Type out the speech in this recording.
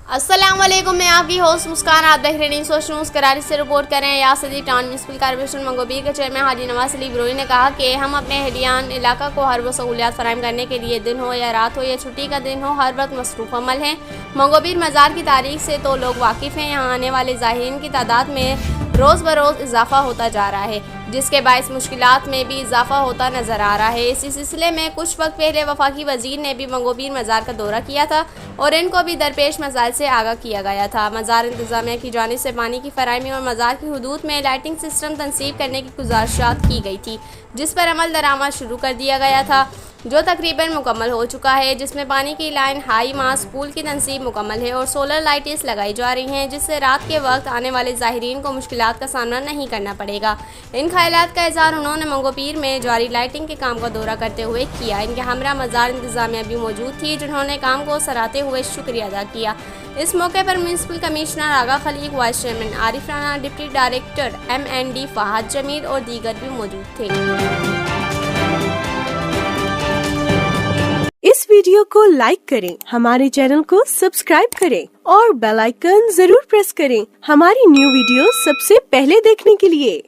अस्सलाम वालेकुम, मैं आपकी होस्ट मुस्कान। आप देख रहे हैं सोच न्यूज़। कराची से रिपोर्ट कर रहे हैं यासदी टाउन म्यूनसिपल कॉर्पोरेशन मंगोबीर के चेयरमैन हाजी नवाज अली ब्रोई ने कहा कि हम अपने अहलियान इलाका को हर वो सहूलियात फराहम करने के लिए दिन हो या रात हो या छुट्टी का दिन हो हर वक्त मसरूफ़ अमल हैं। मंगोबीर मज़ार की तारीख से तो लोग वाकिफ़ हैं। यहाँ आने वाले ज़ाहिरीन की तादाद में रोज़ बरोज़ इजाफा होता जा रहा है, जिसके बायस मुश्किलात में भी इजाफा होता नज़र आ रहा है। इसी सिलसिले में कुछ वक्त पहले वफाकी वज़ीर ने भी मंगोबीर मज़ार का दौरा किया था और इनको भी दरपेश मसाइल से आगाह किया गया था। मज़ार इंतज़ामिया की जानिब से पानी की फराहमी और मज़ार की हदूद में लाइटिंग सिस्टम तनसीब करने की गुजारिशात की गई थी, जिस पर अमल दरामद शुरू कर दिया गया था, जो तकरीबन मुकम्मल हो चुका है, जिसमें पानी की लाइन, हाई मास पूल की तनसीब मुकम्मल है और सोलर लाइट्स लगाई जा रही हैं, जिससे रात के वक्त आने वाले ज़ाहिरीन को मुश्किलात का सामना नहीं करना पड़ेगा। इन ख्यालात का इज़हार उन्होंने मंगोपीर में जारी लाइटिंग के काम का दौरा करते हुए किया। इनके हमरा मज़ार इंतज़ामिया भी मौजूद थी, जिन्होंने काम को सराहते हुए शुक्रिया अदा किया। इस मौके पर municipal commissioner Agha Khaliq, vice chairman Arif Rana, deputy director MND Fahad Jameel और दीगर भी मौजूद थे। इस वीडियो को लाइक करें, हमारे चैनल को सब्सक्राइब करें और बेल आइकन जरूर प्रेस करें हमारी न्यू वीडियो सबसे पहले देखने के लिए।